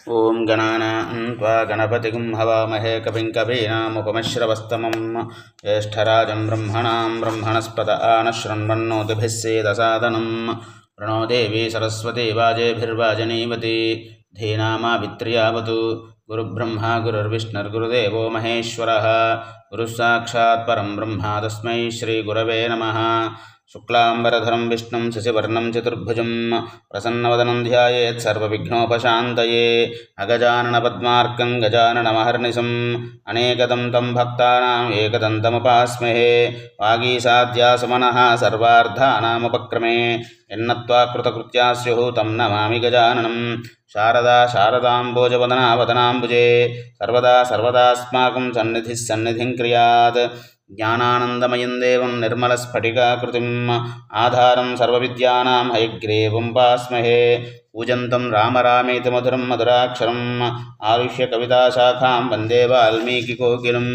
ఓం గణానాం త్వా గణపతిగుం హవామహే కవిం కవీనాముపమశ్రవస్తమం జ్యేష్ఠరాజం బ్రహ్మణాం బ్రహ్మణస్పత ఆనశృణ్వన్నోతిభిः సేదసాదనం ప్రణో దేవీ సరస్వతీ వాజేభిర్వాజనీవతి ధీనామావిత్ర్యావతు గురుబ్రహ్మ గురుర్విష్ణుర్గురుదేవో మహేశ్వరः గురుः సాక్షాత్ పరం బ్రహ్మ తస్మై శ్రీగురవే నమః. శుక్లాంబరధరం విష్ణుం శశివర్ణం చతుర్భుజం ప్రసన్నవదనం ధ్యాయేత్ సర్వవిఘ్నోపశాంతయే. అగజాననపద్మార్కం గజాననమహర్నిశం అనేకదం తం భక్తానాం ఏకదంతముపాస్మహే. వాగీసాద్యాసుమనః సర్వార్థానాముపక్రమే యన్నత్వా కృతకృత్యా స్యుః తం నమామి గజాననం. శారదా శారదాంబోజవదనా వదనాంబుజే సర్వదా సర్వదాస్మాకం సన్నిధిः సన్నిధిం క్రియాత్. జ్ఞానానందమయం దేవం నిర్మలస్ఫటికాకృతిం ఆధారం సర్వవిద్యానాం హయగ్రీవం ఉపాస్మహే. కూజంతం రామ రామేతి మధురం మధురాక్షరం ఆరుహ్య కవితాశాఖాం వందే వాల్మీకికోకిలం.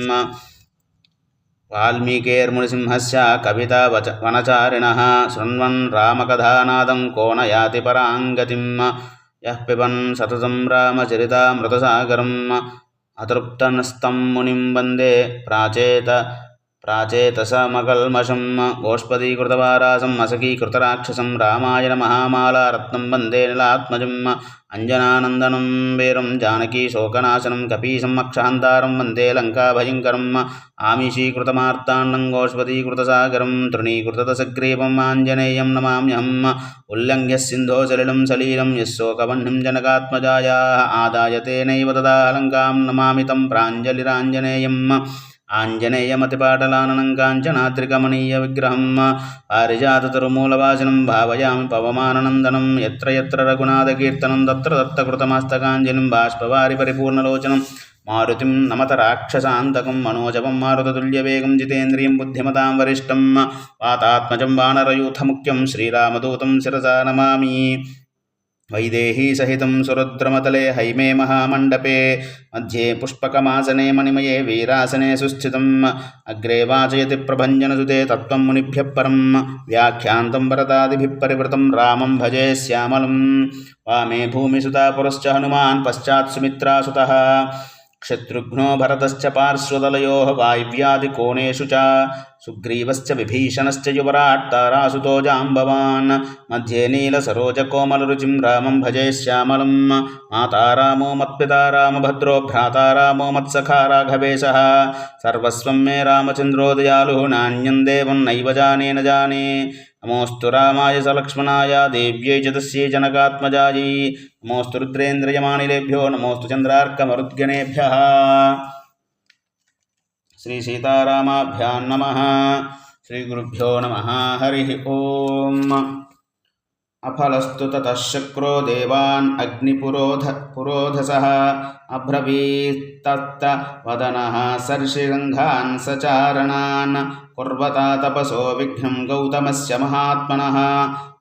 వాల్మీకేర్మునిసింహస్య కవితా వనచారిణః శృण्वन् రామకథానాదం కో న యాతి పరాంగతిం. యః పిబన్ సతతం రామచరితామృతసాగరం అతృప్తనస్తం మునిం వందే ప్రాచేతసమకల్మషం. గోష్పదీకృతవారాసం అసకీకృతరాక్షసం రామాయణ మహామాలారత్నం వందే నీలాత్మజం. అంజనానందనం వీరం జానకీ శోకనాశనం కపీశం అక్షాంతారం వందే లంకాభయంకరం. ఆమిషీకృతమార్తాండం గోష్పదీకృతసాగరం తృణీకృతదశగ్రీవం ఆంజనేయం నమామ్యహం. ఉల్లంఘ్య సింధో సలిలం సలీలం యశోకవహ్నిం జనకాత్మజాయాః ఆదాయ తేనైవ తదా లంకాం నమామి తం ప్రాంజలిరాంజనేయం. ఆంజనేయమతిపాటలాననం కాంచనాద్రికమనీయ విగ్రహం పారిజాతతరుమూలవాసినం భావయామి పవమాననందనం. ఎత్ర ఎత్ర రఘునాథకీర్తనం తత్ర దత్తకృతమస్తకాంజలిం బాష్పవారి పరిపూర్ణలోచనం మారుతిం నమత రాక్షసాంతకం. మనోజవం మారుతతుల్యవేగం జితేంద్రియం బుద్ధిమతాం వరిష్టం వాతాత్మజం వానరయూథముఖ్యం శ్రీరామదూతం శిరసా నమామి. వైదేహీ సహితం సురుద్రమతలే హైమే మహామండపే మధ్యే పుష్పకమాసనే మణిమయే వీరాసనే సుస్థితం. అగ్రే వాచయతి ప్రభంజనసుతే తత్వం మునిభ్యః పరం వ్యాఖ్యాంతం వరదాదిభిః పరివృతం రామం భజే శ్యామలం. వామే భూమిసుతా పురశ్చ హనుమాన్ పశ్చాత్ సుమిత్రాసుతః శత్రుఘ్నో భరతశ్చ పార్శ్వదలయోః వాయువ్యాదికోణేషు చ సుగ్రీవశ్చ విభీషణశ్చ యువరాట్ తారాసుతో జాంబవాన్. మధ్యే నీలసరోజకోమలరుచిం రామం భజే శ్యామలం. మాతా రామో మత్పితా రామభద్రో భ్రాతా రామో మత్సఖా రాఘవేశः. సర్వస్వం మే రామచంద్రో దయాళుః నాన్యం దేవం నైవ జానే న జానే. నమోస్తు రామాయ సలక్ష్మణాయ దేవ్యై చ తస్యై జనకాత్మజాయై. నమోస్తు రుద్రేంద్రయమానిలేభ్యో నమోస్తు చంద్రార్కమరుద్గణేభ్యः. శ్రీ సీతారామాభ్యాం నమః. శ్రీ గురుభ్యో నమః. హరి ఓం. అఫలస్తు తతః శక్రో దేవాన్ అగ్నిపురోధసః అబ్రవీత్తత్త వదనః సర్షిరంఘాన్ సచారణాన్ కుర్వతా తపసో విఘ్నం గౌతమస్య మహాత్మనః.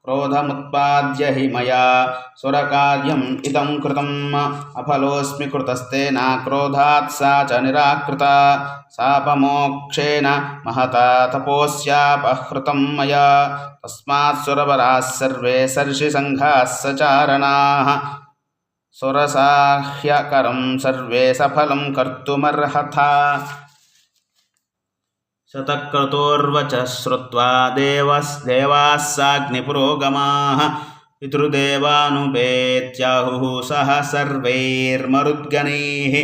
క్రోధముత్పాద్య హి మయా సురకార్యం ఇదం కృతం అఫలోస్మి కృతస్తేన క్రోధాత్ సా చ నిరాకృతా. శాపమోక్షేణ మహతా తపోస్యాపహృతం మయా తస్మాత్ సురవరాः సర్వే సర్షిసంఘాः సచారణాः. సురసాహ్యకరం సర్వే సఫలం కర్తుమర్హత. శతక్రతోర్వచ శ్రుత్వా దేవాः సాగ్నిపురోగమాः పితృదేవానుపేత్యాహుః సహ సర్వైర్మరుద్గణైః.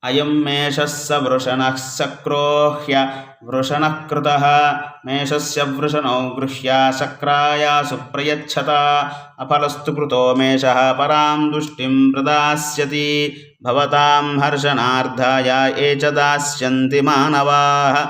అయం మేషः స వృషణः శక్రో హ్యవృషణः కృతः. మేషస్య వృషణో గృహ్య శక్రాయాసు ప్రయచ్చత. అఫలస్తు కృతో మేషः పరాం దుష్టిం ప్రదాస్యతి. భవతాం హర్షణార్థాయ ఏ చ దాస్యంతి మానవాః.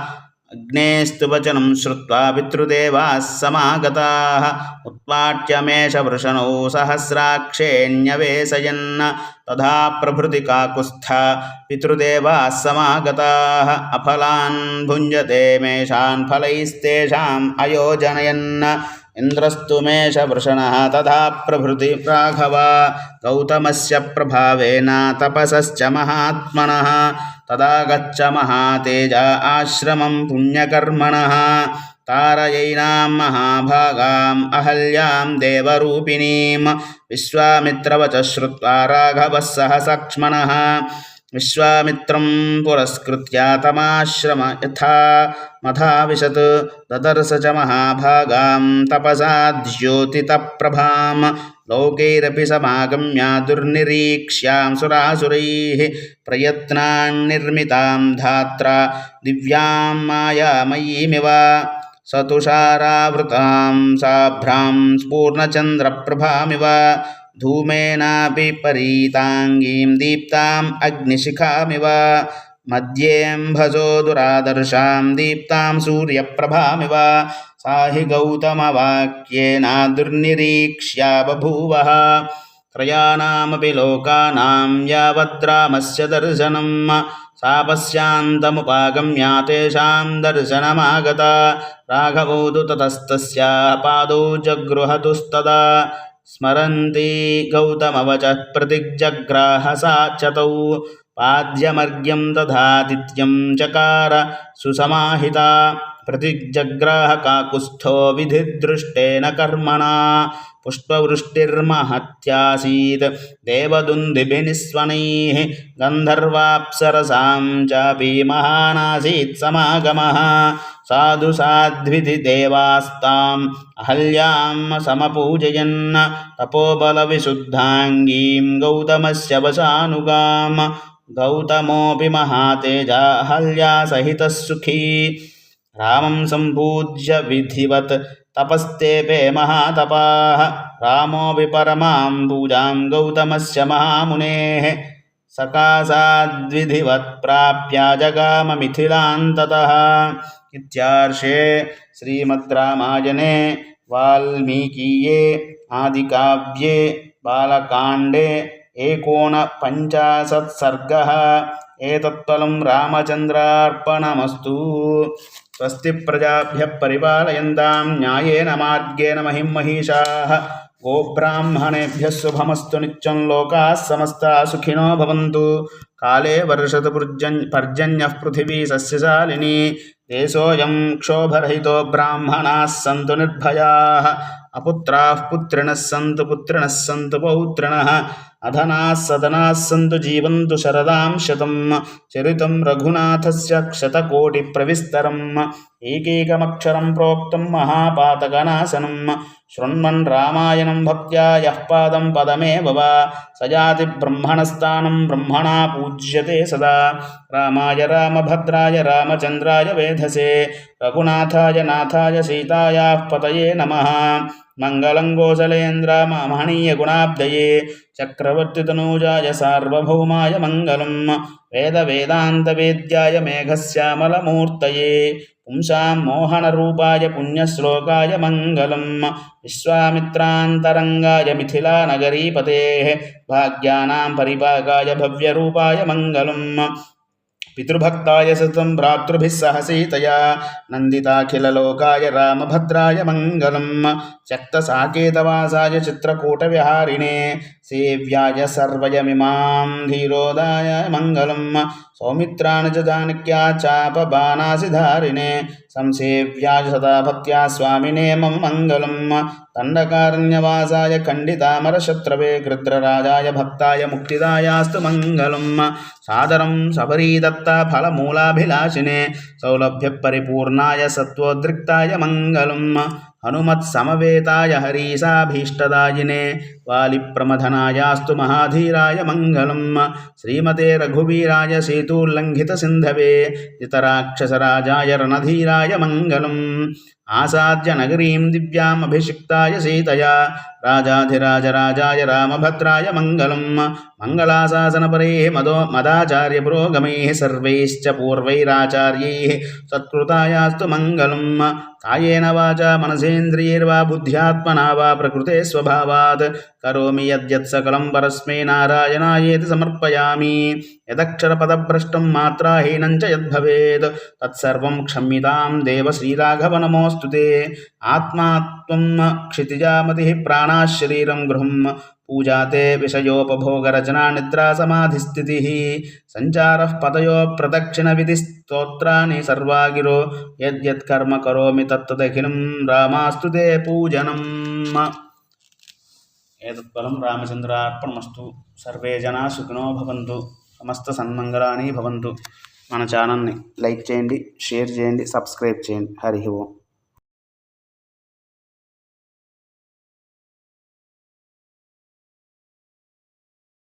అగ్నేస్తు వచనం శ్రుత్వా పితృదేవాः సమాగతాः. ఉత్పాట్య మేషవృషణౌ సహస్రాక్షేణ్యవేశయన్ తథా ప్రభృతి కాకుస్థ పితృదేవాः సమాగతాः. అఫలాన్ భుంజతే మేషాన్ ఫలైస్తేషాం అయోజనయన్. ఇంద్రస్తు మేషవృషణః తథా ప్రభృతి రాఘవ. గౌతమస్య ప్రభావేన తపసశ్చ మహాత్మనః. తదా గచ్చ మహాతేజ ఆశ్రమం పుణ్యకర్మణః. तारयैनां महाभागाम् अहल्यां देवरूपिणीं विश्वामित्रवचः श्रुत्वा राघवः सहसक्ष्मणः विश्वामित्रं पुरस्कृत्य तमाश्रम यथा मथाविशत् ददर्श च महाभागां तपसा द्योतितप्रभां लोकैरपि समागम्य दुर्निरीक्ष्यां सुरासुरैः प्रयत्नान्निर्मितां धात्रा दिव्यां मायामयीमिव स तुषारावृतां साभ्रां स्फूर्णचन्द्रप्रभामिव धूमेनापि परीताङ्गीं दीप्ताम् अग्निशिखामिव मध्येऽम्भसो दुरादर्शां दीप्तां सूर्यप्रभामिव सा हि गौतमवाक्येन दुर्निरीक्ष्या बभूवः त्रयाणामपि लोकानां यावद्रामस्य दर्शनं सा पश्यान्तमुपागम्य तेषां दर्शनमागता राघवो तु ततस्तस्याः पादौ जगृहतुस्तदा स्मरन्ती गौतमवचः प्रतिजग्राह सा चतौ पाद्यमर्घ्यं तथादित्यं चकार सुसमाहिता प्रतिजग्राह काकुत्स्थो विधिदृष्टेन कर्मणा पुष्पवृष्टिर्महत्यासीत् देवदुन्दुभिनिस्वनैः गन्धर्वाप्सरसां चापि महानासीत् समागमः साधु साध्विति देवास्ताम् अहल्यां समपूजयन् तपोबलविशुद्धाङ्गीं गौतमस्य वशानुगां गौतमोऽपि महातेजा अहल्या सहितः सुखी रामं सम्पूज्य विधिवत् तपस्तेपे महातपाः रामोऽपि परमां पूजां गौतमस्य महामुनेः सकाशाद्विधिवत् प्राप्य जगाम मिथिलान्ततः। इत्यार्षे श्रीमद् रामायणे वाल्मीकीये आदिकाव्ये बालकाण्डे 49 सर्गः। एतत्फलं रामचन्द्रार्पणमस्तु। स्वस्ति प्रजाभ्यः परिपालयन्तां न्यायेन मार्गेण महिं महिषाः। गोब्राह्मणेभ्यः शुभमस्तु नित्यं लोकाः समस्ताः सुखिनो भवन्तु। काले वर्षतु पर्जन्यः पृथिवी सस्यशालिनी। देशोऽयं क्षोभरहितो ब्राह्मणाः सन्तु निर्भयाः। अपुत्राः पुत्रिणः सन्तु पुत्रिणः सन्तु पौत्रिणः। अधनाः सदनाः सन्तु जीवन्तु शरदां शतं। चरितं रघुनाथस्य शतकोटिप्रविस्तरम्। एकैकमक्षरं प्रोक्तं महापातकनाशनं। शृण्वन् रामायणं भक्त्या यः पादं पदमेव वा स याति ब्रह्मणस्थानं ब्रह्मणा पूज्यते सदा। रामाय रामभद्राय रामचन्द्राय वेधसे रघुनाथाय नाथाय सीतायाः पतये नमः। मङ्गलं गोसलेन्द्रमहनीयगुणाब्धये चक्रवर्तितनूजाय सार्वभौमाय मङ्गलं। वेदवेदान्तवेद्याय मेघश्यामलमूर्तये पुंसां मोहनरूपाय पुण्यश्लोकाय मङ्गलं। विश्वामित्रान्तरङ्गाय मिथिलानगरीपतेः भाग्यानां परिपाकाय भव्यरूपाय मङ्गलं। पितृभक्ताय सततं भ्रातृभिः सह सीतया नन्दिताखिललोकाय रामभद्राय मङ्गलं। त्यक्तसाकेतवासाय चित्रकूटविहारिणे सेव्याय सर्वयमिमां धीरोदाय मङ्गलं। सौमित्राय च जानक्या चापबाणासिधारिणे संसेव्याय सदा भक्त्या स्वामिने मम मङ्गलं। दण्डकारण्यवासाय खण्डितामरशत्रवे गृध्रराजाय भक्ताय मुक्तिदायास्तु मङ्गलं। सादरं सबरीदत्ता फलमूलाभिलाषिने सौलभ्यपरिपूर्णाय सत्त्वोद्रिक्ताय मङ्गलं। हनुमत्समवेताय हरीशाभीष्टदायिने वालिप्रमथनायास्तु महाधीराय मङ्गलं। श्रीमते रघुवीराय सेतुल्लङ्घितसिन्धवे जितराक्षसराजाय रणधीराय मङ्गलम्। आसाद्य नगरीं दिव्यामभिषिक्ताय सीतया राजाधिराजराजाय रामभद्राय मङ्गलं। मङ्गलाशासनपरैः मदाचार्य पुरोगमैः सर्वैश्च पूर्वैराचार्यैः सत्कृतायास्तु मङ्गलं। कायेन वाचा मनसेन्द्रियैर्वा बुद्ध्यात्मना वा प्रकृते स्वभावात् करोमि यद्यत् सकलं परस्मै नारायणायेति समर्पयामि। यदक्षरपदभ्रष्टं मात्राहीनं च यद्भवेत् तत्सर्वं क्षम्यतां देव श्रीराघव नमोऽस्तु ते। आत्मा त्वं क्षितिजामतिः प्राणाः शरीरं गृहं पूजाते विषयोपभोगरचना निद्रासमाधिस्थितिः सञ्चारः पतयो प्रदक्षिणविधिस्तोत्राणि सर्वा गिरो यद्यत्कर्म करोमि तत्तदखिलं रामास्तु ते पूजनम् एतत्फलं रामचन्द्रार्पणमस्तु सर्वे जनाः सुखिनो भवन्तु समस्त सन्मङ्गलानि भवन्तु మన ఛానల్ని లైక్ చేయండి షేర్ చేయండి సబ్స్క్రైబ్ చేయండి హరి ఓం